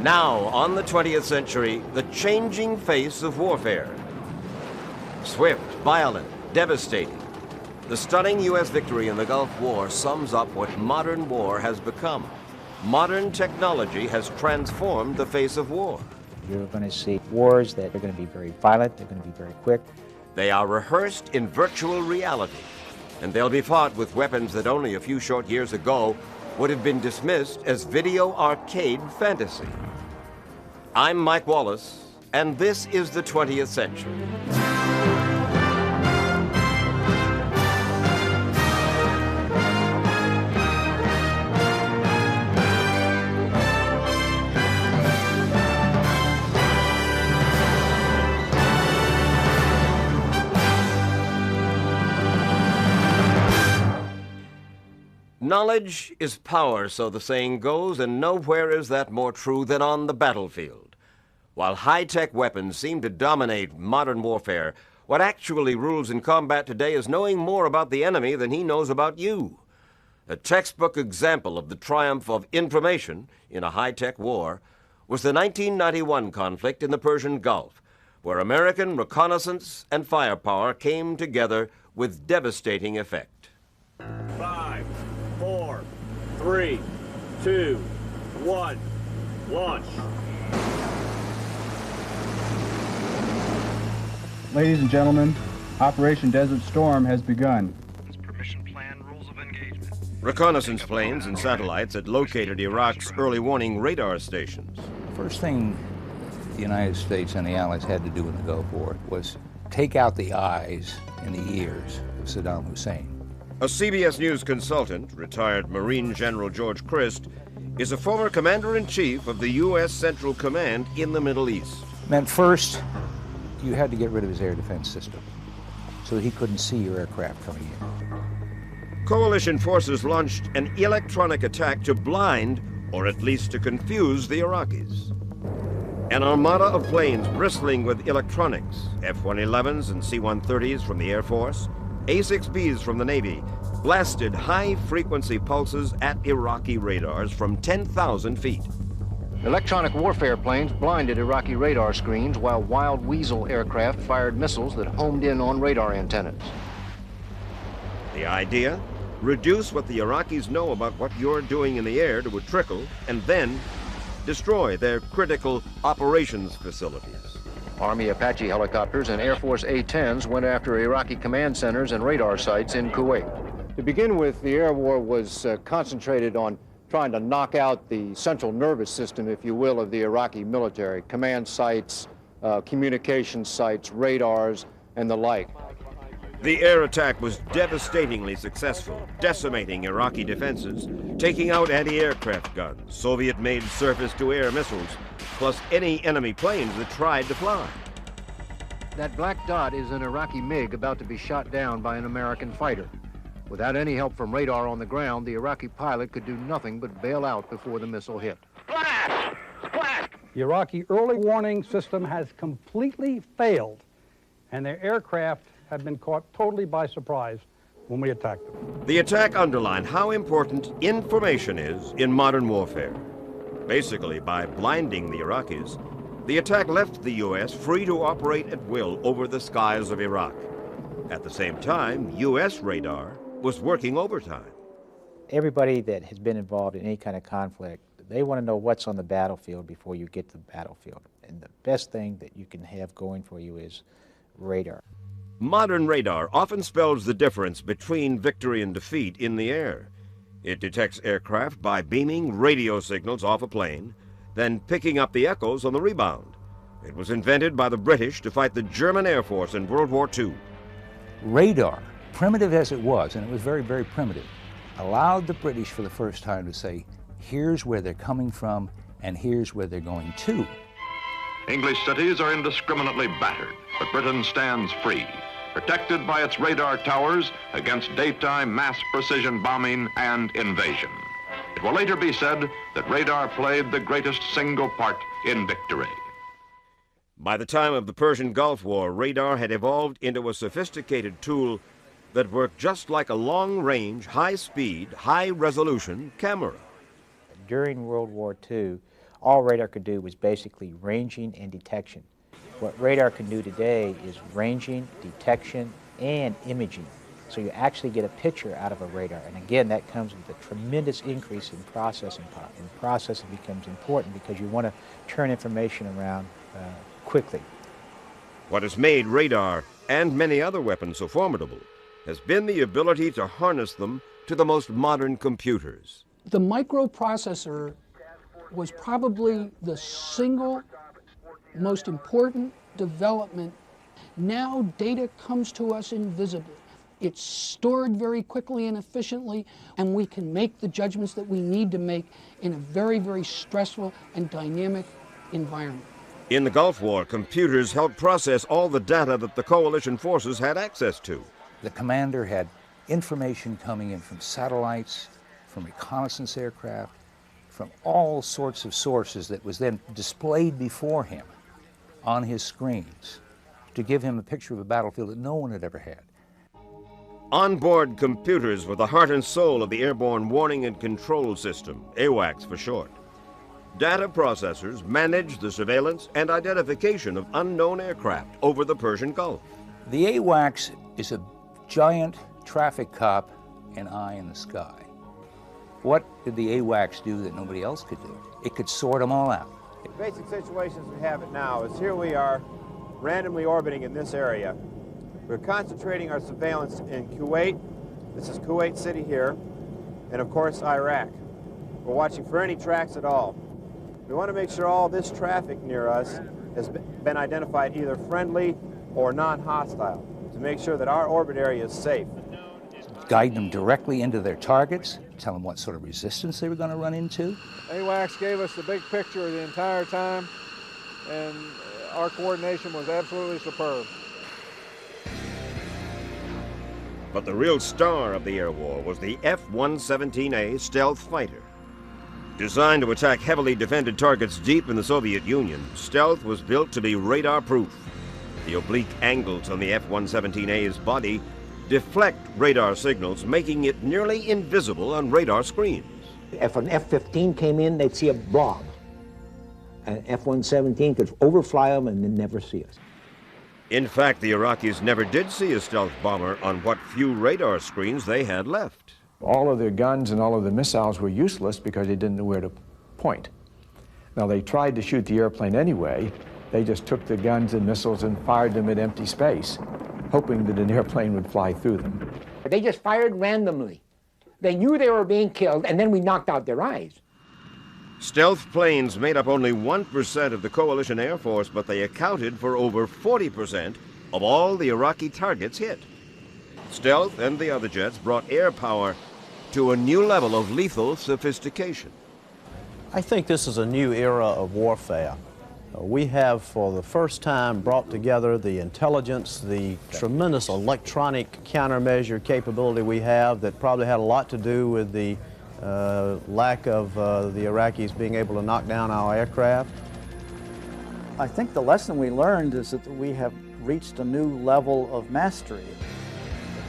Now, on the 20th century, the changing face of warfare. Swift, violent, devastating. The stunning U.S. victory in the Gulf War sums up what modern war has become. Modern technology has transformed the face of war. You're going to see wars that are going to be very violent, they're going to be very quick. They are rehearsed in virtual reality, and they'll be fought with weapons that only a few short years ago would have been dismissed as video arcade fantasy. I'm Mike Wallace, and this is the 20th century. Knowledge is power, so the saying goes, and nowhere is that more true than on the battlefield. While high-tech weapons seem to dominate modern warfare, what actually rules in combat today is knowing more about the enemy than he knows about you. A textbook example of the triumph of information in a high-tech war was the 1991 conflict in the Persian Gulf, where American reconnaissance and firepower came together with devastating effect. 5, 4, 3, 2, 1, launch. Ladies and gentlemen, Operation Desert Storm has begun. Permission plan, rules of engagement. Reconnaissance planes and satellites had located Iraq's early warning radar stations. The first thing the United States and the Allies had to do in the Gulf War was take out the eyes and the ears of Saddam Hussein. A CBS News consultant, retired Marine General George Christ, is a former commander-in-chief of the U.S. Central Command in the Middle East. Meant first, you had to get rid of his air defense system so that he couldn't see your aircraft coming in. Coalition forces launched an electronic attack to blind, or at least to confuse, the Iraqis. An armada of planes bristling with electronics, F-111s and C-130s from the Air Force, A-6Bs from the Navy, blasted high-frequency pulses at Iraqi radars from 10,000 feet. Electronic warfare planes blinded Iraqi radar screens while Wild Weasel aircraft fired missiles that homed in on radar antennas. The idea? Reduce what the Iraqis know about what you're doing in the air to a trickle, and then destroy their critical operations facilities. Army Apache helicopters and Air Force A-10s went after Iraqi command centers and radar sites in Kuwait. To begin with, the air war was concentrated on trying to knock out the central nervous system, if you will, of the Iraqi military. Command sites, communication sites, radars, and the like. The air attack was devastatingly successful, decimating Iraqi defenses, taking out anti-aircraft guns, Soviet-made surface-to-air missiles, plus any enemy planes that tried to fly. That black dot is an Iraqi MiG about to be shot down by an American fighter. Without any help from radar on the ground, the Iraqi pilot could do nothing but bail out before the missile hit. Blast! Blast! The Iraqi early warning system has completely failed, and their aircraft have been caught totally by surprise when we attacked them. The attack underlined how important information is in modern warfare. Basically, by blinding the Iraqis, the attack left the U.S. free to operate at will over the skies of Iraq. At the same time, U.S. radar was working overtime. Everybody that has been involved in any kind of conflict, they want to know what's on the battlefield before you get to the battlefield. And the best thing that you can have going for you is radar. Modern radar often spells the difference between victory and defeat in the air. It detects aircraft by beaming radio signals off a plane, then picking up the echoes on the rebound. It was invented by the British to fight the German Air Force in World War II. Radar, primitive as it was, and it was very, very primitive, allowed the British for the first time to say, here's where they're coming from and here's where they're going to. English cities are indiscriminately battered, but Britain stands free, protected by its radar towers against daytime mass precision bombing and invasion. It will later be said that radar played the greatest single part in victory. By the time of the Persian Gulf War, radar had evolved into a sophisticated tool that worked just like a long-range, high-speed, high-resolution camera. During World War II, all radar could do was basically ranging and detection. What radar can do today is ranging, detection, and imaging. So you actually get a picture out of a radar. And again, that comes with a tremendous increase in processing power. And processing becomes important because you want to turn information around quickly. What has made radar and many other weapons so formidable has been the ability to harness them to the most modern computers. The microprocessor was probably the single most important development. Now data comes to us invisibly. It's stored very quickly and efficiently, and we can make the judgments that we need to make in a very, very stressful and dynamic environment. In the Gulf War, computers helped process all the data that the coalition forces had access to. The commander had information coming in from satellites, from reconnaissance aircraft, from all sorts of sources that was then displayed before him on his screens to give him a picture of a battlefield that no one had ever had. Onboard computers were the heart and soul of the Airborne Warning and Control System, AWACS for short. Data processors managed the surveillance and identification of unknown aircraft over the Persian Gulf. The AWACS is a giant traffic cop and eye in the sky. What did the AWACS do that nobody else could do? It could sort them all out. The basic situation as we have it now is here we are randomly orbiting in this area. We're concentrating our surveillance in Kuwait. This is Kuwait City here, and of course Iraq. We're watching for any tracks at all. We want to make sure all this traffic near us has been identified either friendly or non-hostile to make sure that our orbit area is safe. Guide them directly into their targets, tell them what sort of resistance they were going to run into. AWACS gave us the big picture the entire time, and our coordination was absolutely superb. But the real star of the air war was the F-117A stealth fighter. Designed to attack heavily defended targets deep in the Soviet Union, stealth was built to be radar-proof. The oblique angles on the F-117A's body deflect radar signals, making it nearly invisible on radar screens. If an F-15 came in, they'd see a blob. An F-117 could overfly them and then never see us. In fact, the Iraqis never did see a stealth bomber on what few radar screens they had left. All of their guns and all of the missiles were useless because they didn't know where to point. Now, they tried to shoot the airplane anyway. They just took the guns and missiles and fired them at empty space, hoping that an airplane would fly through them. They just fired randomly. They knew they were being killed, and then we knocked out their eyes. Stealth planes made up only 1% of the coalition air force, but they accounted for over 40% of all the Iraqi targets hit. Stealth and the other jets brought air power to a new level of lethal sophistication. I think this is a new era of warfare. We have, for the first time, brought together the intelligence, the tremendous electronic countermeasure capability we have that probably had a lot to do with the lack of the Iraqis being able to knock down our aircraft. I think the lesson we learned is that we have reached a new level of mastery.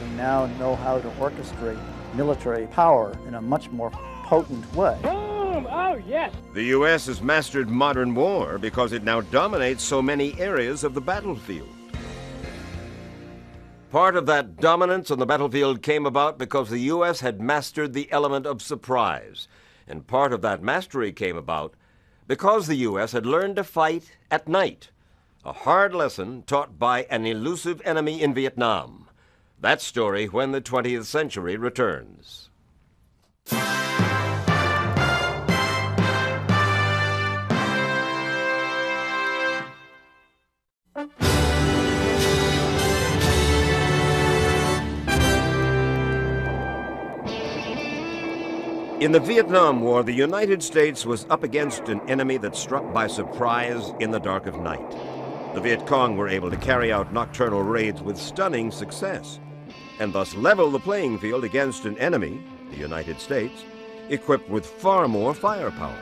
We now know how to orchestrate military power in a much more potent way. Boom! Oh, yes! The U.S. has mastered modern war because it now dominates so many areas of the battlefield. Part of that dominance on the battlefield came about because the U.S. had mastered the element of surprise. And part of that mastery came about because the U.S. had learned to fight at night, a hard lesson taught by an elusive enemy in Vietnam. That story when the 20th century returns. In the Vietnam War, the United States was up against an enemy that struck by surprise in the dark of night. The Viet Cong were able to carry out nocturnal raids with stunning success, and thus level the playing field against an enemy, the United States, equipped with far more firepower.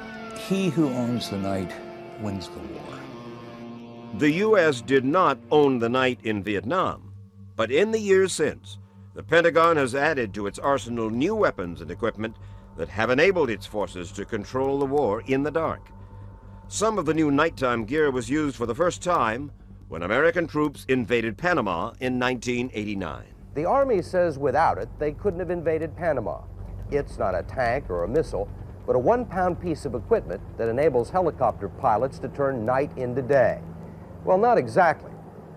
He who owns the night wins the war. The U.S. did not own the night in Vietnam, but in the years since, The Pentagon has added to its arsenal new weapons and equipment that have enabled its forces to control the war in the dark. Some of the new nighttime gear was used for the first time when American troops invaded Panama in 1989. The Army says without it, they couldn't have invaded Panama. It's not a tank or a missile, but a 1-pound piece of equipment that enables helicopter pilots to turn night into day. Well, not exactly,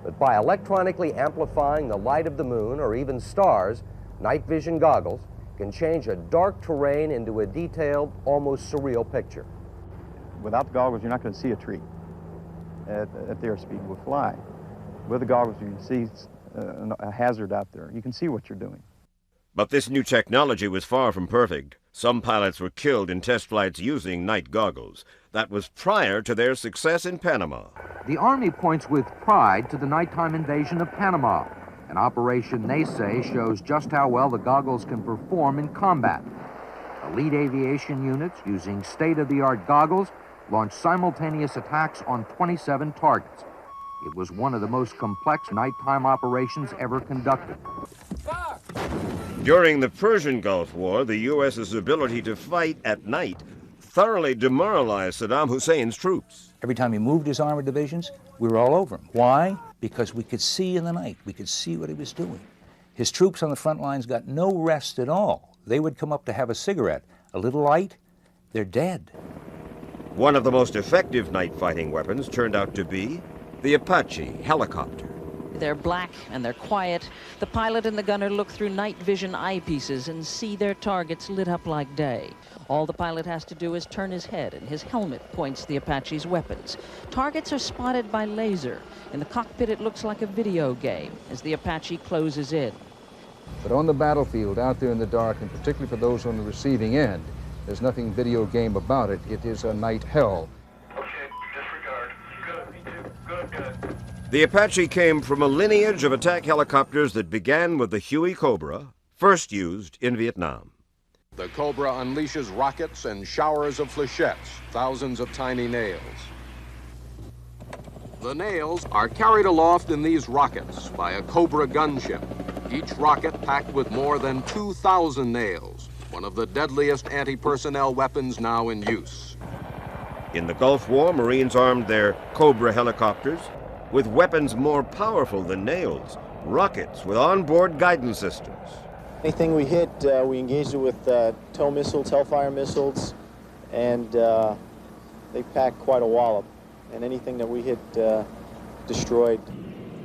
but by electronically amplifying the light of the moon or even stars, night vision goggles can change a dark terrain into a detailed, almost surreal picture. Without the goggles, you're not going to see a tree at the airspeed we fly. With the goggles, you can see a hazard out there. You can see what you're doing. But this new technology was far from perfect. Some pilots were killed in test flights using night goggles. That was prior to their success in Panama. The Army points with pride to the nighttime invasion of Panama, an operation they say shows just how well the goggles can perform in combat. Elite aviation units using state-of-the-art goggles launched simultaneous attacks on 27 targets. It was one of the most complex nighttime operations ever conducted. During the Persian Gulf War, the U.S.'s ability to fight at night thoroughly demoralized Saddam Hussein's troops. Every time he moved his armored divisions, we were all over him. Why? Because we could see in the night. We could see what he was doing. His troops on the front lines got no rest at all. They would come up to have a cigarette. A little light, they're dead. One of the most effective night fighting weapons turned out to be the Apache helicopter. They're black and they're quiet. The pilot and the gunner look through night vision eyepieces and see their targets lit up like day. All the pilot has to do is turn his head and his helmet points the Apache's weapons. Targets are spotted by laser. In the cockpit it looks like a video game as the Apache closes in. But on the battlefield, out there in the dark, and particularly for those on the receiving end, there's nothing video game about it. It is a night hell. The Apache came from a lineage of attack helicopters that began with the Huey Cobra, first used in Vietnam. The Cobra unleashes rockets and showers of flechettes, thousands of tiny nails. The nails are carried aloft in these rockets by a Cobra gunship, each rocket packed with more than 2,000 nails, one of the deadliest anti-personnel weapons now in use. In the Gulf War, Marines armed their Cobra helicopters with weapons more powerful than nails, rockets with onboard guidance systems. Anything we hit, we engaged it with tow missiles, Hellfire missiles, and they pack quite a wallop. And anything that we hit destroyed.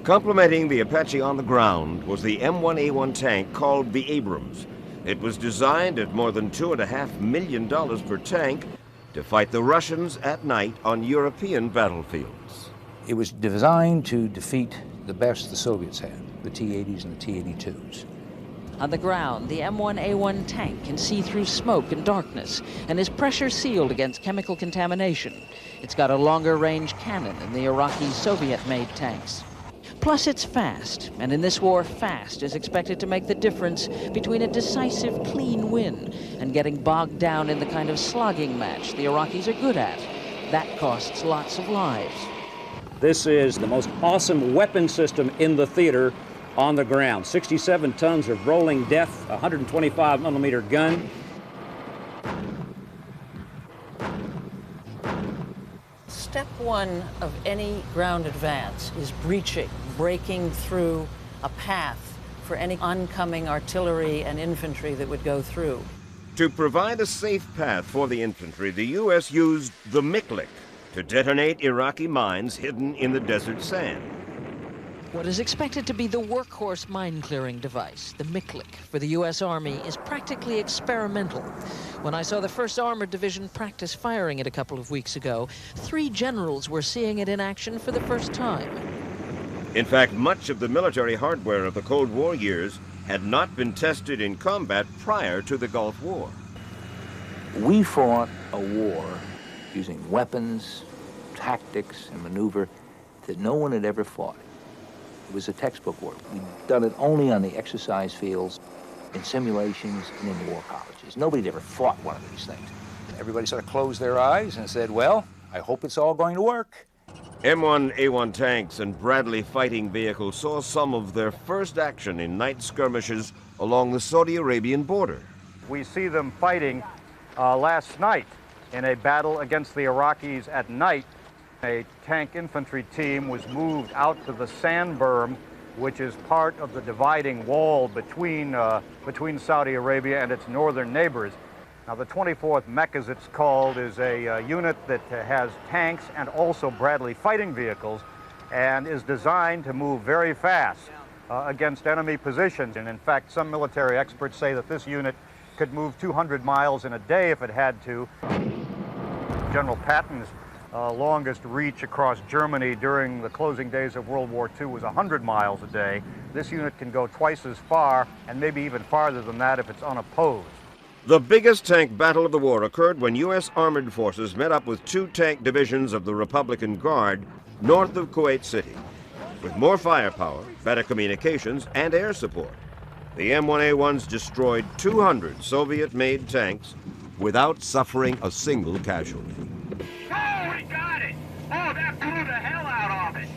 Complementing the Apache on the ground was the M1A1 tank called the Abrams. It was designed at more than $2.5 million per tank to fight the Russians at night on European battlefields. It was designed to defeat the best the Soviets had, the T-80s and the T-82s. On the ground, the M1A1 tank can see through smoke and darkness and is pressure sealed against chemical contamination. It's got a longer range cannon than the Iraqi Soviet-made tanks. Plus it's fast, and in this war, fast is expected to make the difference between a decisive, clean win and getting bogged down in the kind of slogging match the Iraqis are good at. That costs lots of lives. This is the most awesome weapon system in the theater on the ground. 67 tons of rolling death, 125 millimeter gun. Step one of any ground advance is breaking through a path for any oncoming artillery and infantry that would go through. To provide a safe path for the infantry, the U.S. used the Miklik to detonate Iraqi mines hidden in the desert sand. What is expected to be the workhorse mine-clearing device, the Miklik, for the U.S. Army is practically experimental. When I saw the 1st Armored Division practice firing it a couple of weeks ago, 3 generals were seeing it in action for the first time. In fact, much of the military hardware of the Cold War years had not been tested in combat prior to the Gulf War. We fought a war using weapons, tactics, and maneuver that no one had ever fought. It was a textbook war. We'd done it only on the exercise fields, in simulations, and in war colleges. Nobody had ever fought one of these things. Everybody sort of closed their eyes and said, well, I hope it's all going to work. M1A1 tanks and Bradley fighting vehicles saw some of their first action in night skirmishes along the Saudi Arabian border. We see them fighting last night in a battle against the Iraqis at night. A tank infantry team was moved out to the sand berm, which is part of the dividing wall between Saudi Arabia and its northern neighbors. Now, the 24th Mech, as it's called, is a unit that has tanks and also Bradley fighting vehicles and is designed to move very fast against enemy positions. And in fact, some military experts say that this unit could move 200 miles in a day if it had to. General Patton's longest reach across Germany during the closing days of World War II was 100 miles a day. This unit can go twice as far and maybe even farther than that if it's unopposed. The biggest tank battle of the war occurred when U.S. armored forces met up with 2 tank divisions of the Republican Guard north of Kuwait City. With more firepower, better communications, and air support, the M1A1s destroyed 200 Soviet-made tanks without suffering a single casualty. Oh, we got it! Oh, that blew the hell out of it!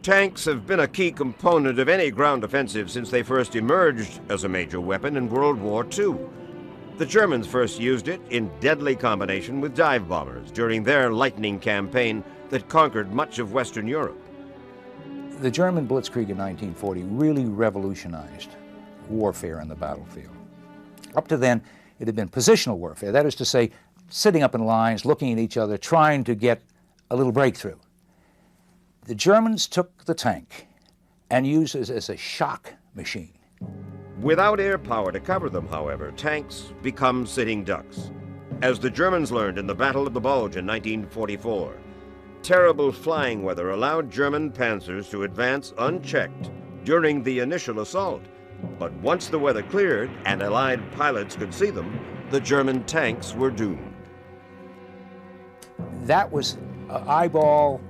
Tanks have been a key component of any ground offensive since they first emerged as a major weapon in World War II. The Germans first used it in deadly combination with dive bombers during their Lightning campaign that conquered much of Western Europe. The German blitzkrieg in 1940 really revolutionized warfare on the battlefield. Up to then, it had been positional warfare. That is to say, sitting up in lines, looking at each other, trying to get a little breakthrough. The Germans took the tank and used it as a shock machine. Without air power to cover them, however, tanks become sitting ducks. As the Germans learned in the Battle of the Bulge in 1944, terrible flying weather allowed German panzers to advance unchecked during the initial assault. But once the weather cleared and Allied pilots could see them, the German tanks were doomed. That was an eyeball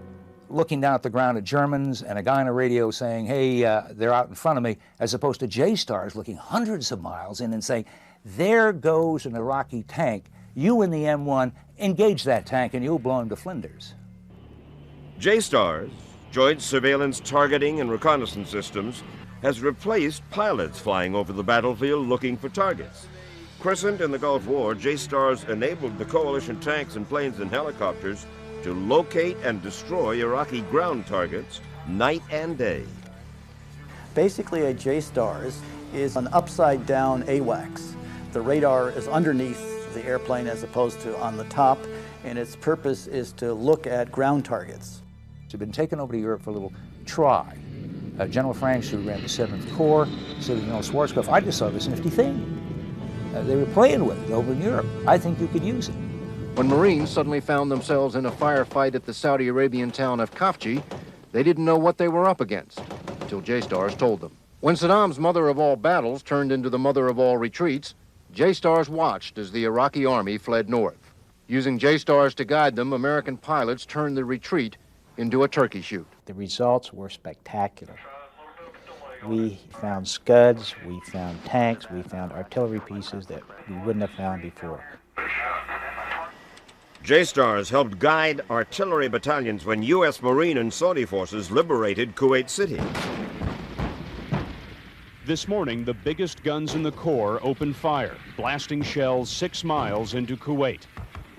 looking down at the ground at Germans and a guy on a radio saying, hey, they're out in front of me, as opposed to J-stars looking hundreds of miles in and saying, there goes an Iraqi tank. You in the M1, engage that tank and you'll blow him to flinders. J-stars, Joint Surveillance Targeting and Reconnaissance Systems, has replaced pilots flying over the battlefield looking for targets. Christened in the Gulf War, J-stars enabled the coalition tanks and planes and helicopters to locate and destroy Iraqi ground targets night and day. Basically, a J-stars is an upside-down AWACS. The radar is underneath the airplane as opposed to on the top, and its purpose is to look at ground targets. It's been taken over to Europe for a little try. General Franks, who ran the 7th Corps, said to General Schwarzkopf, I just saw this nifty thing. They were playing with it over in Europe. I think you could use it. When Marines suddenly found themselves in a firefight at the Saudi Arabian town of Khafji, they didn't know what they were up against, until J-stars told them. When Saddam's mother of all battles turned into the mother of all retreats, J-stars watched as the Iraqi army fled north. Using J-stars to guide them, American pilots turned the retreat into a turkey shoot. The results were spectacular. We found scuds, we found tanks, we found artillery pieces that we wouldn't have found before. J-stars helped guide artillery battalions when U.S. Marine and Saudi forces liberated Kuwait City. This morning, the biggest guns in the Corps opened fire, blasting shells 6 miles into Kuwait.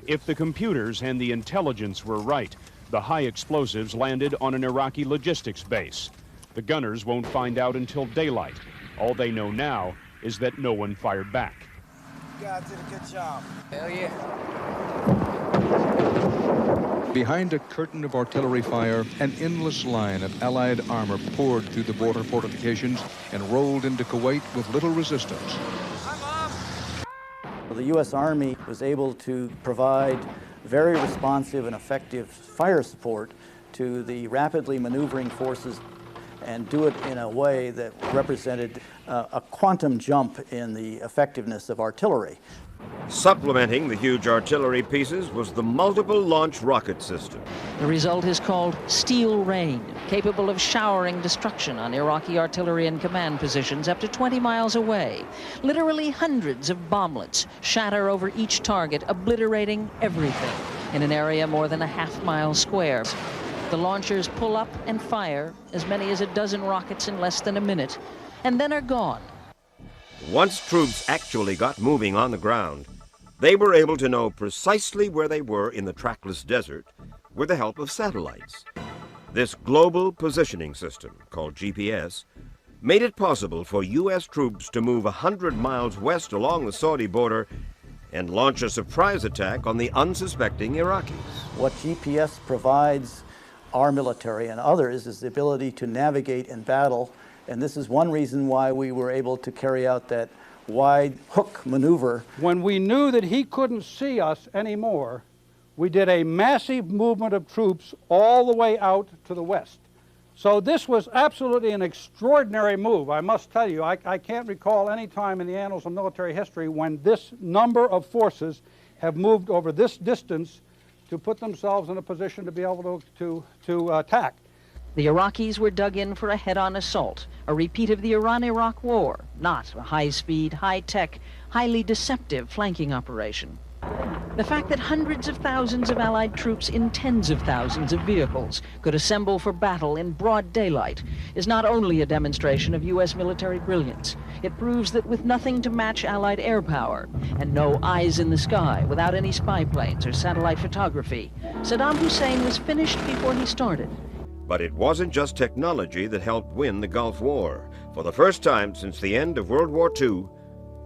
If the computers and the intelligence were right, the high explosives landed on an Iraqi logistics base. The gunners won't find out until daylight. All they know now is that no one fired back. You guys did a good job. Hell yeah. Behind a curtain of artillery fire, an endless line of Allied armor poured through the border fortifications and rolled into Kuwait with little resistance. The U.S. Army was able to provide very responsive and effective fire support to the rapidly maneuvering forces and do it in a way that represented a quantum jump in the effectiveness of artillery. Supplementing the huge artillery pieces was the multiple launch rocket system. The result is called steel rain, capable of showering destruction on Iraqi artillery and command positions up to 20 miles away. Literally hundreds of bomblets shatter over each target, obliterating everything in an area more than a half-mile square. The launchers pull up and fire as many as a dozen rockets in less than a minute, and then are gone. Once troops actually got moving on the ground, they were able to know precisely where they were in the trackless desert with the help of satellites. This global positioning system, called GPS, made it possible for U.S. troops to move 100 miles west along the Saudi border and launch a surprise attack on the unsuspecting Iraqis. What GPS provides our military and others is the ability to navigate in battle, and this is one reason why we were able to carry out that wide hook maneuver. When we knew that he couldn't see us anymore, we did a massive movement of troops all the way out to the west. So this was absolutely an extraordinary move, I must tell you. I can't recall any time in the annals of military history when this number of forces have moved over this distance to put themselves in a position to be able to attack. The Iraqis were dug in for a head-on assault, a repeat of the Iran-Iraq War, not a high-speed, high-tech, highly deceptive flanking operation. The fact that hundreds of thousands of Allied troops in tens of thousands of vehicles could assemble for battle in broad daylight is not only a demonstration of U.S. military brilliance, it proves that with nothing to match Allied air power and no eyes in the sky without any spy planes or satellite photography, Saddam Hussein was finished before he started. But it wasn't just technology that helped win the Gulf War. For the first time since the end of World War II,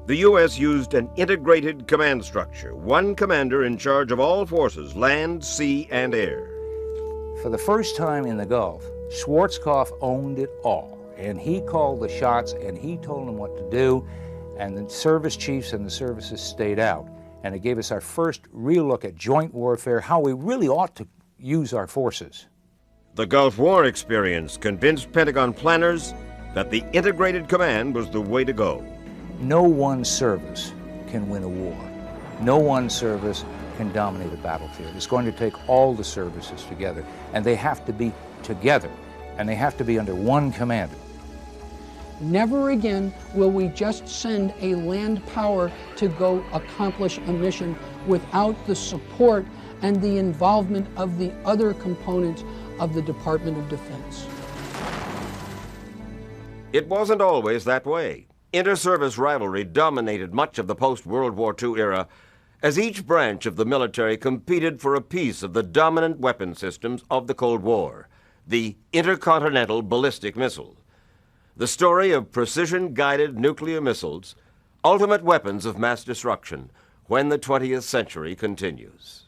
the U.S. used an integrated command structure, one commander in charge of all forces, land, sea, and air. For the first time in the Gulf, Schwarzkopf owned it all, and he called the shots, and he told them what to do, and the service chiefs and the services stayed out. And it gave us our first real look at joint warfare, how we really ought to use our forces. The Gulf War experience convinced Pentagon planners that the integrated command was the way to go. No one service can win a war. No one service can dominate a battlefield. It's going to take all the services together, and they have to be together, and they have to be under one commander. Never again will we just send a land power to go accomplish a mission without the support and the involvement of the other components of the Department of Defense. It wasn't always that way. Inter-service rivalry dominated much of the post-World War II era as each branch of the military competed for a piece of the dominant weapon systems of the Cold War, the intercontinental ballistic missile. The story of precision-guided nuclear missiles, ultimate weapons of mass destruction, when the 20th century continues.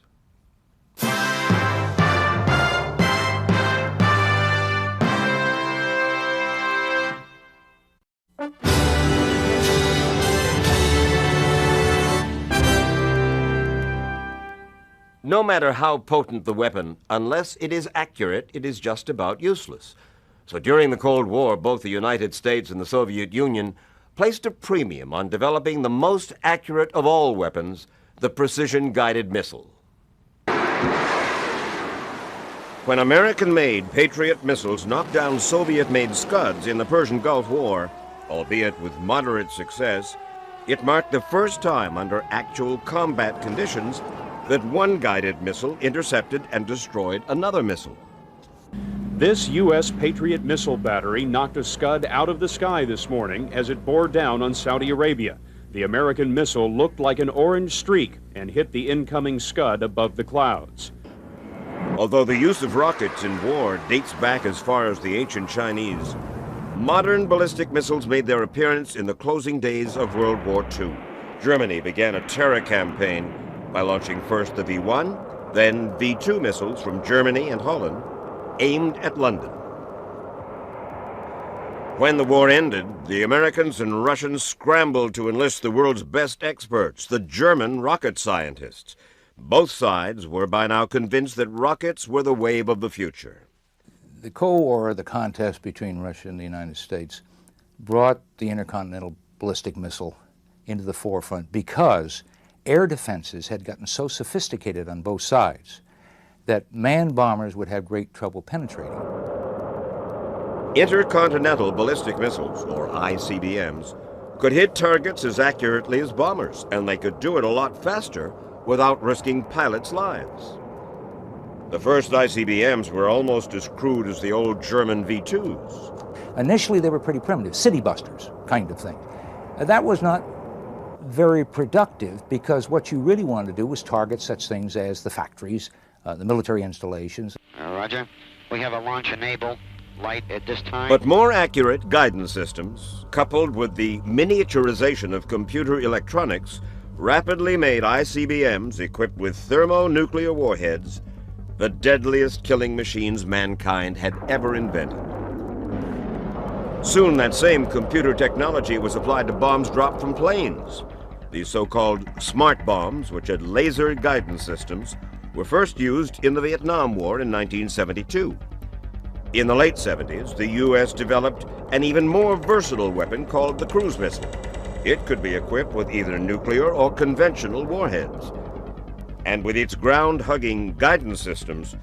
No matter how potent the weapon, unless it is accurate, it is just about useless. So during the Cold War, both the United States and the Soviet Union placed a premium on developing the most accurate of all weapons, the precision-guided missile. When American-made Patriot missiles knocked down Soviet-made Scuds in the Persian Gulf War, albeit with moderate success, it marked the first time under actual combat conditions that one guided missile intercepted and destroyed another missile. This U.S. Patriot missile battery knocked a Scud out of the sky this morning as it bore down on Saudi Arabia. The American missile looked like an orange streak and hit the incoming Scud above the clouds. Although the use of rockets in war dates back as far as the ancient Chinese, modern ballistic missiles made their appearance in the closing days of World War II. Germany began a terror campaign by launching first the V-1, then V-2 missiles from Germany and Holland, aimed at London. When the war ended, the Americans and Russians scrambled to enlist the world's best experts, the German rocket scientists. Both sides were by now convinced that rockets were the wave of the future. The Cold War, the contest between Russia and the United States, brought the intercontinental ballistic missile into the forefront because air defenses had gotten so sophisticated on both sides that manned bombers would have great trouble penetrating. Intercontinental ballistic missiles, or ICBMs, could hit targets as accurately as bombers, and they could do it a lot faster without risking pilots' lives. The first ICBMs were almost as crude as the old German V-2s. Initially, they were pretty primitive, city busters kind of thing. That was not very productive because what you really wanted to do was target such things as the factories, the military installations. Roger. We have a launch enable light at this time. But more accurate guidance systems, coupled with the miniaturization of computer electronics, rapidly made ICBMs equipped with thermonuclear warheads the deadliest killing machines mankind had ever invented. Soon that same computer technology was applied to bombs dropped from planes. These so-called smart bombs, which had laser guidance systems, were first used in the Vietnam War in 1972. In the late 70s, the U.S. developed an even more versatile weapon called the cruise missile. It could be equipped with either nuclear or conventional warheads. And with its ground-hugging guidance systems,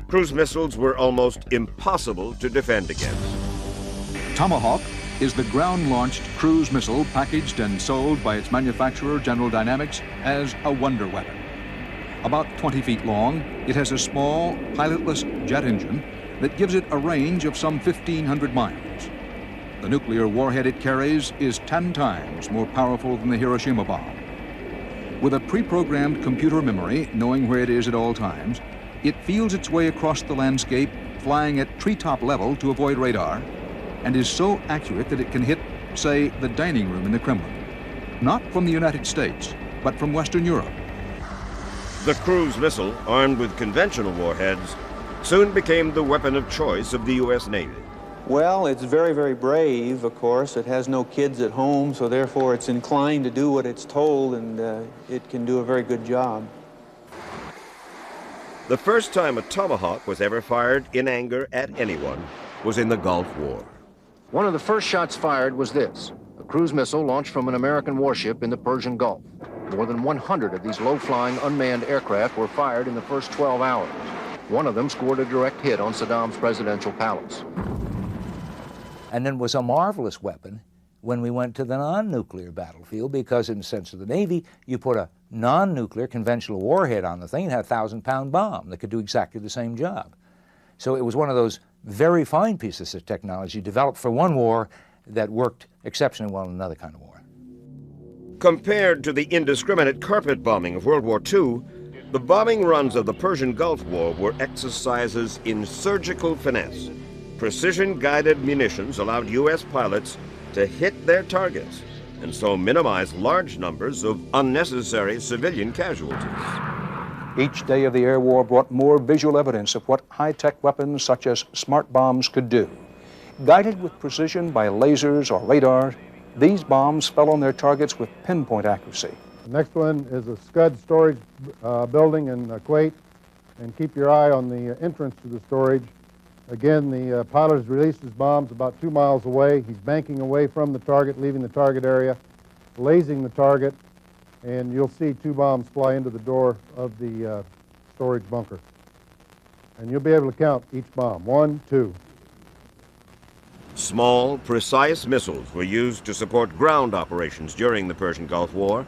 cruise missiles were almost impossible to defend against. Tomahawk is the ground-launched cruise missile packaged and sold by its manufacturer, General Dynamics, as a wonder weapon. About 20 feet long, it has a small, pilotless jet engine that gives it a range of some 1,500 miles. The nuclear warhead it carries is 10 times more powerful than the Hiroshima bomb. With a pre-programmed computer memory, knowing where it is at all times, it feels its way across the landscape, flying at treetop level to avoid radar, and is so accurate that it can hit, say, the dining room in the Kremlin. Not from the United States, but from Western Europe. The cruise missile, armed with conventional warheads, soon became the weapon of choice of the U.S. Navy. Well, it's very, very brave, of course. It has no kids at home, so therefore it's inclined to do what it's told, and it can do a very good job. The first time a Tomahawk was ever fired in anger at anyone was in the Gulf War. One of the first shots fired was this, a cruise missile launched from an American warship in the Persian Gulf. More than 100 of these low-flying unmanned aircraft were fired in the first 12 hours. One of them scored a direct hit on Saddam's presidential palace. And then was a marvelous weapon when we went to the non-nuclear battlefield, because in the sense of the Navy, you put a non-nuclear conventional warhead on the thing and had a 1,000-pound bomb that could do exactly the same job. So it was one of those very fine pieces of technology developed for one war that worked exceptionally well in another kind of war. Compared to the indiscriminate carpet bombing of World War II, the bombing runs of the Persian Gulf War were exercises in surgical finesse. Precision-guided munitions allowed U.S. pilots to hit their targets and so minimize large numbers of unnecessary civilian casualties. Each day of the air war brought more visual evidence of what high-tech weapons such as smart bombs could do. Guided with precision by lasers or radar, these bombs fell on their targets with pinpoint accuracy. The next one is a Scud storage building in Kuwait, and keep your eye on the entrance to the storage. Again, the pilot has released his bombs about 2 miles away. He's banking away from the target, leaving the target area, lasing the target, and you'll see 2 bombs fly into the door of the storage bunker. And you'll be able to count each bomb. 1, 2. Small, precise missiles were used to support ground operations during the Persian Gulf War,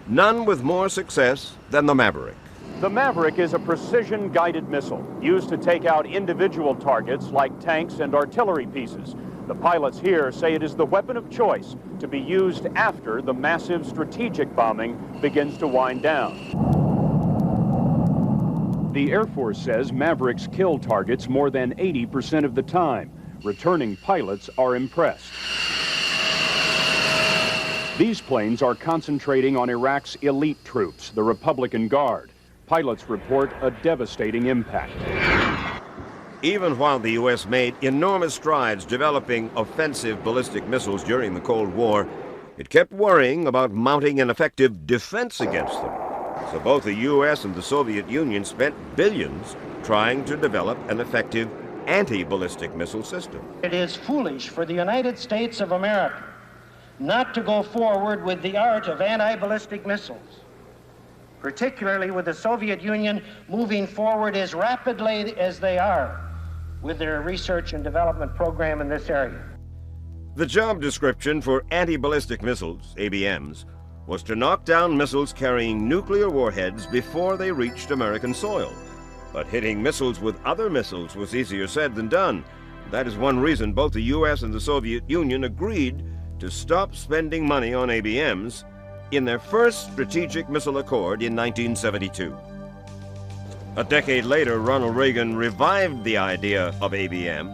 none with more success than the Maverick. The Maverick is a precision-guided missile used to take out individual targets like tanks and artillery pieces. The pilots here say it is the weapon of choice to be used after the massive strategic bombing begins to wind down. The Air Force says Mavericks kill targets more than 80% of the time. Returning pilots are impressed. These planes are concentrating on Iraq's elite troops, the Republican Guard. Pilots report a devastating impact. Even while the U.S. made enormous strides developing offensive ballistic missiles during the Cold War, it kept worrying about mounting an effective defense against them. So both the U.S. and the Soviet Union spent billions trying to develop an effective anti-ballistic missile system. It is foolish for the United States of America not to go forward with the art of anti-ballistic missiles, particularly with the Soviet Union moving forward as rapidly as they are with their research and development program in this area. The job description for anti-ballistic missiles, ABMs, was to knock down missiles carrying nuclear warheads before they reached American soil. But hitting missiles with other missiles was easier said than done. That is one reason both the U.S. and the Soviet Union agreed to stop spending money on ABMs in their first Strategic Missile Accord in 1972. A decade later, Ronald Reagan revived the idea of ABM,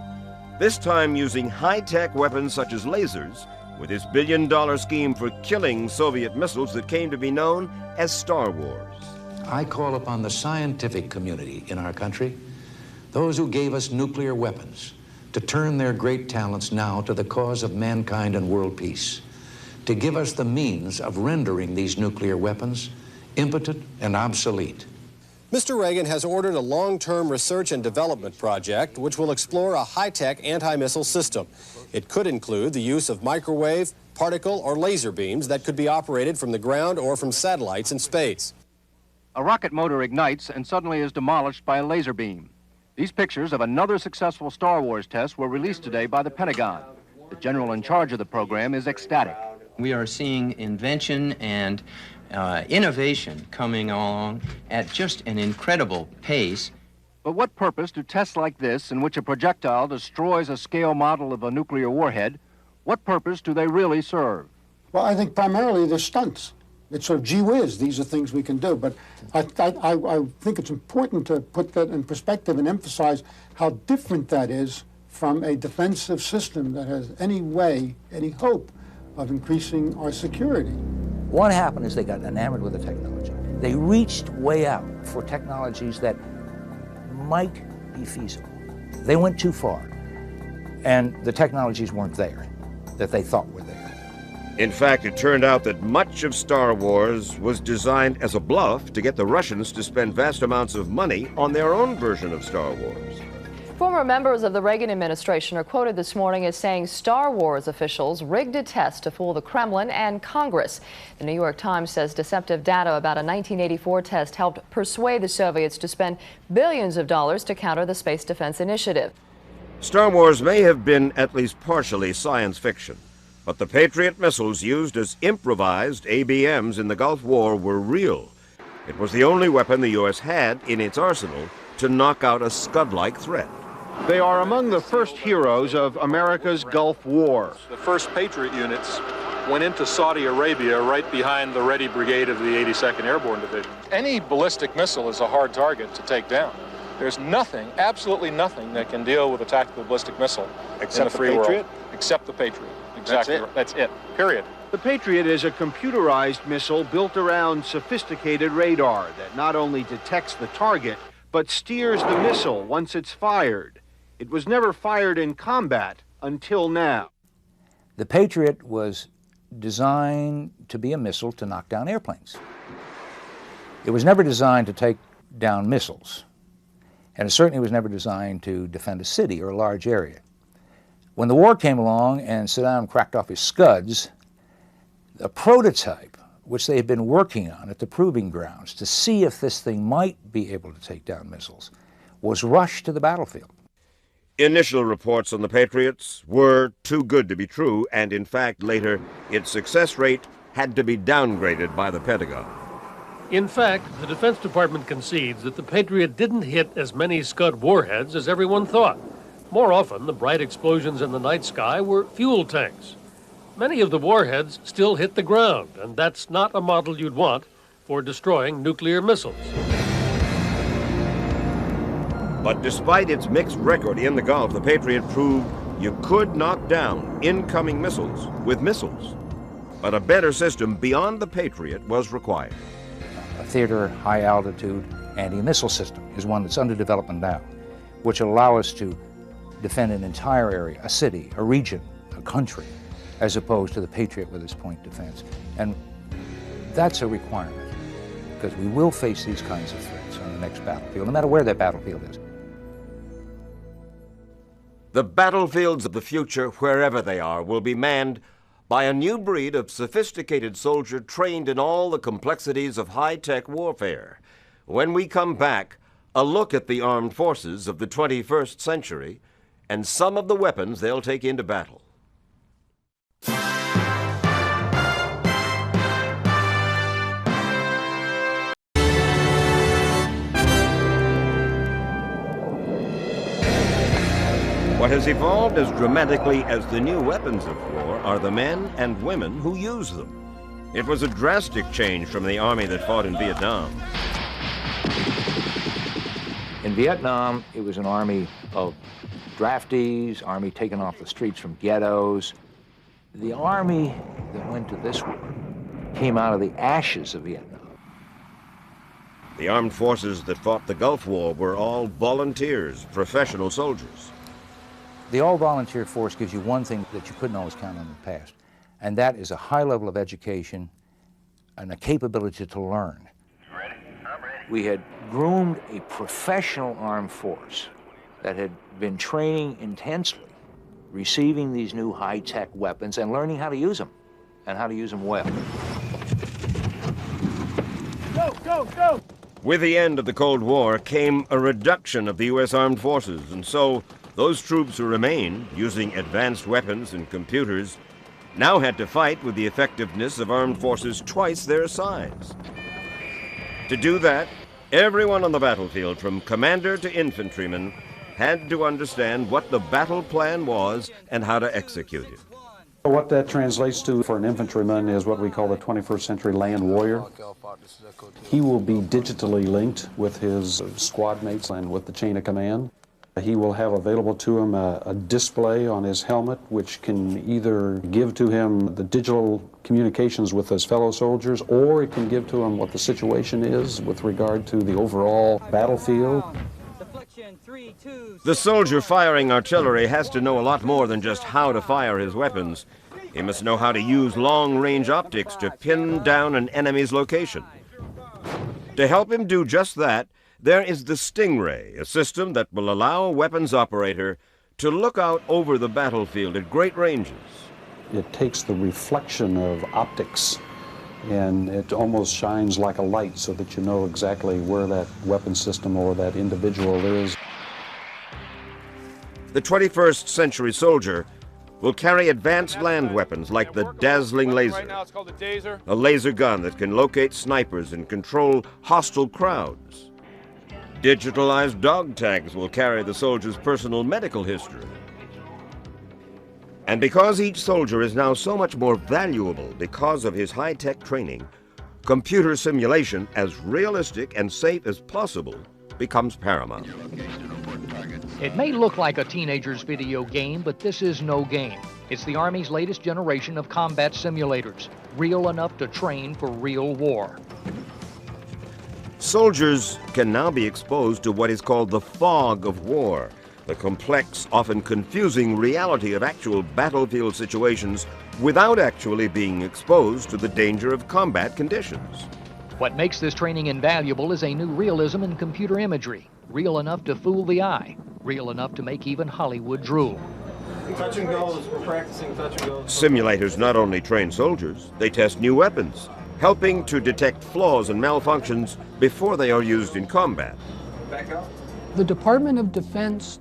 this time using high-tech weapons such as lasers, with his billion-dollar scheme for killing Soviet missiles that came to be known as Star Wars. I call upon the scientific community in our country, those who gave us nuclear weapons, to turn their great talents now to the cause of mankind and world peace, to give us the means of rendering these nuclear weapons impotent and obsolete. Mr. Reagan has ordered a long-term research and development project which will explore a high-tech anti-missile system. It could include the use of microwave, particle, or laser beams that could be operated from the ground or from satellites in space. A rocket motor ignites and suddenly is demolished by a laser beam. These pictures of another successful Star Wars test were released today by the Pentagon. The general in charge of the program is ecstatic. We are seeing invention and innovation coming along at just an incredible pace. But what purpose do tests like this, in which a projectile destroys a scale model of a nuclear warhead, what purpose do they really serve? Well, I think primarily they're stunts. It's sort of, gee whiz, these are things we can do. But I think it's important to put that in perspective and emphasize how different that is from a defensive system that has any way, any hope of increasing our security. What happened is they got enamored with the technology. They reached way out for technologies that might be feasible. They went too far, and the technologies weren't there that they thought were there. In fact, it turned out that much of Star Wars was designed as a bluff to get the Russians to spend vast amounts of money on their own version of Star Wars. Former members of the Reagan administration are quoted this morning as saying Star Wars officials rigged a test to fool the Kremlin and Congress. The New York Times says deceptive data about a 1984 test helped persuade the Soviets to spend billions of dollars to counter the space defense initiative. Star Wars may have been at least partially science fiction, but the Patriot missiles used as improvised ABMs in the Gulf War were real. It was the only weapon the U.S. had in its arsenal to knock out a Scud-like threat. They are among the first heroes of America's Gulf War. The first Patriot units went into Saudi Arabia right behind the Ready Brigade of the 82nd Airborne Division. Any ballistic missile is a hard target to take down. There's nothing, absolutely nothing, that can deal with a tactical ballistic missile in the free world. Except the Patriot. Exactly. That's it. Period. The Patriot is a computerized missile built around sophisticated radar that not only detects the target, but steers the missile once it's fired. It was never fired in combat until now. The Patriot was designed to be a missile to knock down airplanes. It was never designed to take down missiles, and it certainly was never designed to defend a city or a large area. When the war came along and Saddam cracked off his Scuds, a prototype, which they had been working on at the proving grounds to see if this thing might be able to take down missiles, was rushed to the battlefield. Initial reports on the Patriots were too good to be true, and in fact, later, its success rate had to be downgraded by the Pentagon. In fact, the Defense Department concedes that the Patriot didn't hit as many Scud warheads as everyone thought. More often, the bright explosions in the night sky were fuel tanks. Many of the warheads still hit the ground, and that's not a model you'd want for destroying nuclear missiles. But despite its mixed record in the Gulf, the Patriot proved you could knock down incoming missiles with missiles. But a better system beyond the Patriot was required. A theater high-altitude anti-missile system is one that's under development now, which will allow us to defend an entire area, a city, a region, a country, as opposed to the Patriot with its point defense. And that's a requirement, because we will face these kinds of threats on the next battlefield, no matter where that battlefield is. The battlefields of the future, wherever they are, will be manned by a new breed of sophisticated soldier trained in all the complexities of high-tech warfare. When we come back, a look at the armed forces of the 21st century and some of the weapons they'll take into battle. has evolved as dramatically as the new weapons of war are the men and women who use them. It was a drastic change from the army that fought in Vietnam. In Vietnam, it was an army of draftees, army taken off the streets from ghettos. The army that went to this war came out of the ashes of Vietnam. The armed forces that fought the Gulf War were all volunteers, professional soldiers. The all-volunteer force gives you one thing that you couldn't always count on in the past, and that is a high level of education and a capability to learn. We had groomed a professional armed force that had been training intensely, receiving these new high-tech weapons and learning how to use them, and how to use them well. Go, go, go! With the end of the Cold War came a reduction of the U.S. armed forces, and so those troops who remained, using advanced weapons and computers, now had to fight with the effectiveness of armed forces twice their size. To do that, everyone on the battlefield, from commander to infantryman, had to understand what the battle plan was and how to execute it. What that translates to for an infantryman is what we call the 21st century land warrior. He will be digitally linked with his squad mates and with the chain of command. He will have available to him a display on his helmet which can either give to him the digital communications with his fellow soldiers, or it can give to him what the situation is with regard to the overall battlefield. The soldier firing artillery has to know a lot more than just how to fire his weapons. He must know how to use long-range optics to pin down an enemy's location. To help him do just that, there is the Stingray, a system that will allow a weapons operator to look out over the battlefield at great ranges. It takes the reflection of optics and it almost shines like a light so that you know exactly where that weapon system or that individual is. The 21st century soldier will carry advanced land weapons like the dazzling laser, Right now it's called the Dazer. a laser gun that can locate snipers and control hostile crowds. Digitalized dog tags will carry the soldier's personal medical history. And because each soldier is now so much more valuable because of his high-tech training, computer simulation, as realistic and safe as possible, becomes paramount. It may look like a teenager's video game, but this is no game. It's the Army's latest generation of combat simulators, real enough to train for real war. Soldiers can now be exposed to what is called the fog of war, the complex, often confusing reality of actual battlefield situations without actually being exposed to the danger of combat conditions. What makes this training invaluable is a new realism in computer imagery, real enough to fool the eye, real enough to make even Hollywood drool. Touch and goes. We're practicing touch and goes. Simulators not only train soldiers, they test new weapons, helping to detect flaws and malfunctions before they are used in combat. Back up. The Department of Defense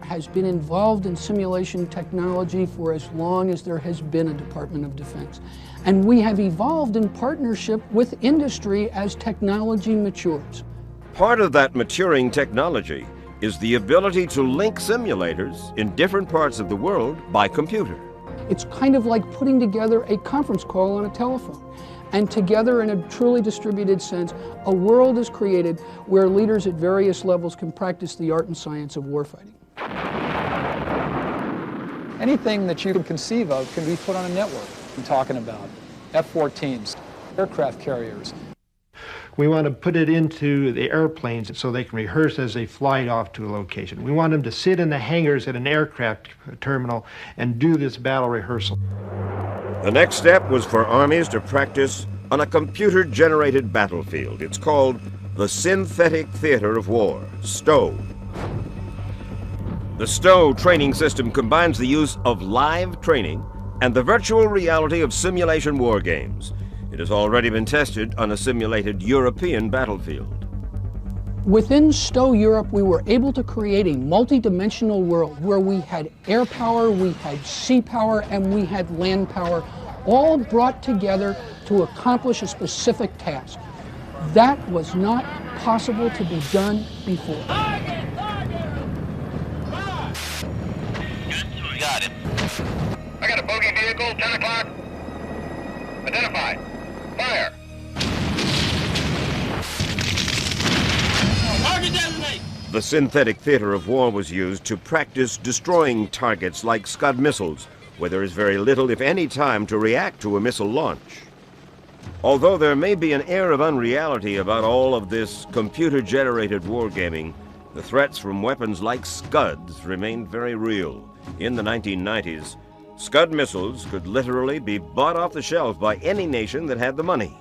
has been involved in simulation technology for as long as there has been a Department of Defense. And we have evolved in partnership with industry as technology matures. Part of that maturing technology is the ability to link simulators in different parts of the world by computer. It's kind of like putting together a conference call on a telephone. And together, in a truly distributed sense, a world is created where leaders at various levels can practice the art and science of warfighting. Anything that you can conceive of can be put on a network. I'm talking about F-14s, aircraft carriers. We want to put it into the airplanes so they can rehearse as they fly off to a location. We want them to sit in the hangars at an aircraft terminal and do this battle rehearsal. The next step was for armies to practice on a computer-generated battlefield. It's called the Synthetic Theater of War, STOW. The STOW training system combines the use of live training and the virtual reality of simulation war games. It has already been tested on a simulated European battlefield. Within STOW Europe, we were able to create a multi-dimensional world where we had air power, we had sea power, and we had land power, all brought together to accomplish a specific task. That was not possible to be done before. Bogey vehicle, 10 o'clock. Identified. Fire. Target designate. The synthetic theater of war was used to practice destroying targets like Scud missiles, where there is very little, if any, time to react to a missile launch. Although there may be an air of unreality about all of this computer-generated wargaming, the threats from weapons like Scuds remained very real. In the 1990s, Scud missiles could literally be bought off the shelf by any nation that had the money.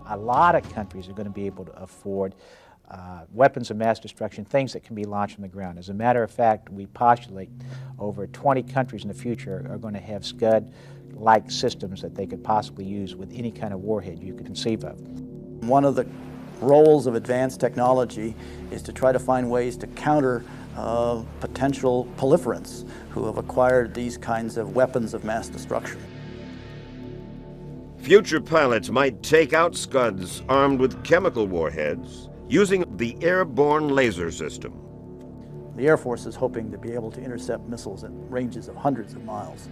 A lot of countries are going to be able to afford weapons of mass destruction, things that can be launched from the ground. As a matter of fact, we postulate over 20 countries in the future are going to have Scud-like systems that they could possibly use with any kind of warhead you could conceive of. One of the roles of advanced technology is to try to find ways to counter potential proliferants who have acquired these kinds of weapons of mass destruction. Future pilots might take out Scuds armed with chemical warheads using the airborne laser system. The Air Force is hoping to be able to intercept missiles at ranges of hundreds of miles.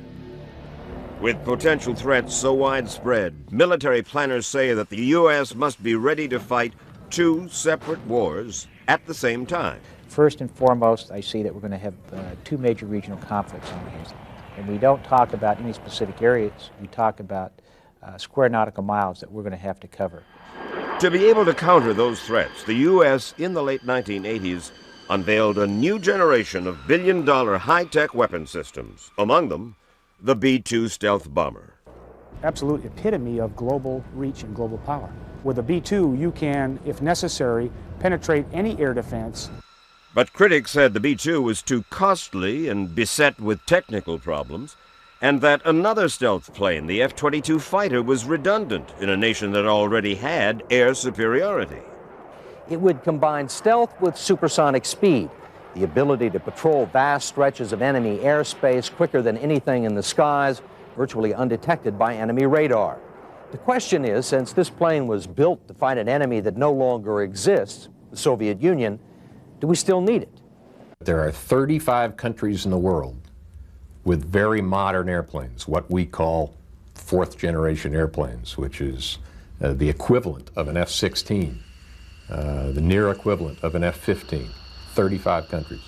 With potential threats so widespread, military planners say that the U.S. must be ready to fight two separate wars at the same time. First and foremost, I see that we're going to have two major regional conflicts on hands. And we don't talk about any specific areas. We talk about square nautical miles that we're going to have to cover. To be able to counter those threats, the U.S. in the late 1980s unveiled a new generation of billion-dollar high-tech weapon systems, among them the B-2 stealth bomber. Absolute epitome of global reach and global power. With a B-2, you can, if necessary, penetrate any air defense. But critics said the B-2 was too costly and beset with technical problems, and that another stealth plane, the F-22 fighter, was redundant in a nation that already had air superiority. It would combine stealth with supersonic speed, the ability to patrol vast stretches of enemy airspace quicker than anything in the skies, virtually undetected by enemy radar. The question is, since this plane was built to fight an enemy that no longer exists, the Soviet Union, do we still need it? There are 35 countries in the world with very modern airplanes, what we call fourth-generation airplanes, which is the equivalent of an F-16, the near equivalent of an F-15, 35 countries.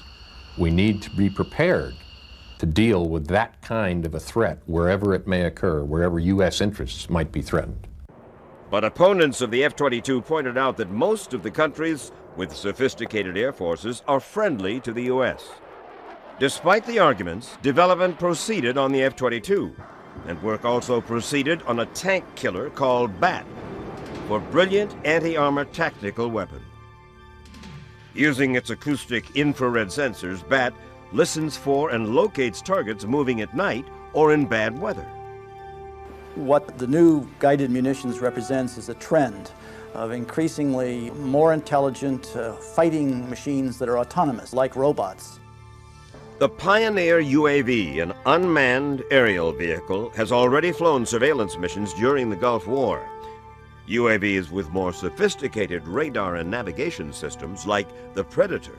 We need to be prepared to deal with that kind of a threat wherever it may occur, wherever U.S. interests might be threatened. But opponents of the F-22 pointed out that most of the countries with sophisticated air forces are friendly to the U.S. Despite the arguments, development proceeded on the F-22, and work also proceeded on a tank killer called BAT, for brilliant anti-armor tactical weapon. Using its acoustic infrared sensors, BAT listens for and locates targets moving at night or in bad weather. What the new guided munitions represents is a trend of increasingly more intelligent fighting machines that are autonomous, like robots. The Pioneer UAV, an unmanned aerial vehicle, has already flown surveillance missions during the Gulf War. UAVs with more sophisticated radar and navigation systems, like the Predator,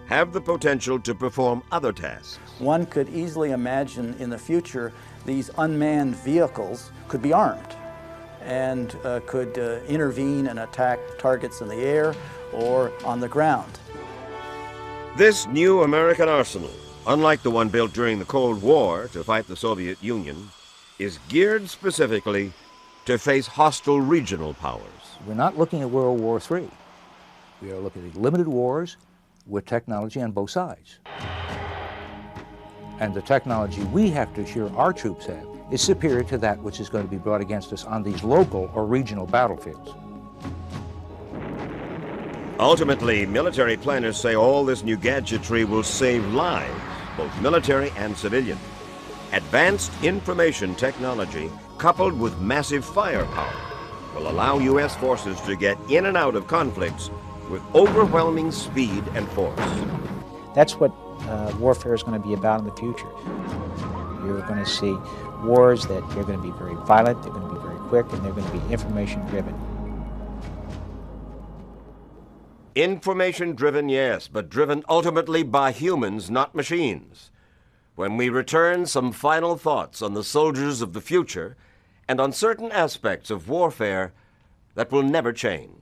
have the potential to perform other tasks. One could easily imagine in the future these unmanned vehicles could be armed and could intervene and attack targets in the air or on the ground. This new American arsenal, unlike the one built during the Cold War to fight the Soviet Union, is geared specifically to face hostile regional powers. We're not looking at World War III. We are looking at limited wars with technology on both sides. And the technology we have to assure our troops have is superior to that which is going to be brought against us on these local or regional battlefields. Ultimately, military planners say all this new gadgetry will save lives, both military and civilian. Advanced information technology, coupled with massive firepower, will allow U.S. forces to get in and out of conflicts with overwhelming speed and force. That's what warfare is going to be about in the future. You're going to see wars that they're going to be very violent, they're going to be very quick, and they're going to be information-driven. Information-driven, yes, but driven ultimately by humans, not machines. When we return, some final thoughts on the soldiers of the future and on certain aspects of warfare that will never change.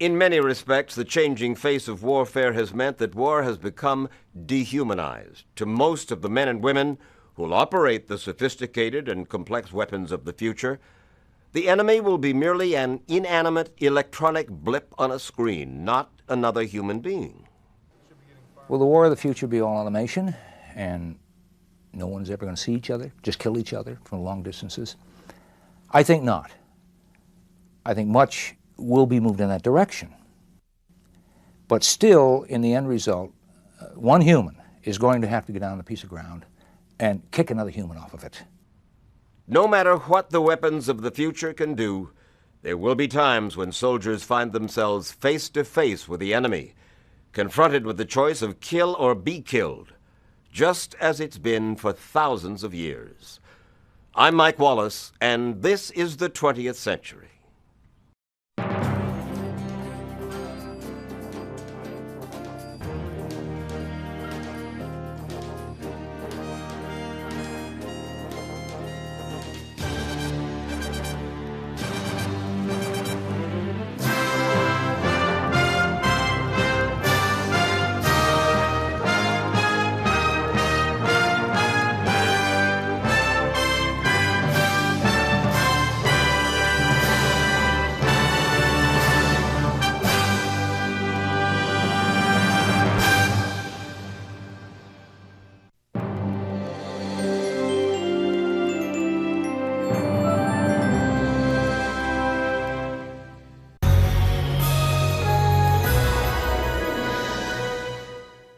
In many respects, the changing face of warfare has meant that war has become dehumanized. To most of the men and women who will operate the sophisticated and complex weapons of the future, the enemy will be merely an inanimate electronic blip on a screen, not another human being. Will the war of the future be all automation and no one's ever going to see each other, just kill each other from long distances? I think not. I think much will be moved in that direction. But still, in the end result, one human is going to have to get on a piece of ground and kick another human off of it. No matter what the weapons of the future can do, there will be times when soldiers find themselves face to face with the enemy, confronted with the choice of kill or be killed, just as it's been for thousands of years. I'm Mike Wallace, and this is the 20th century.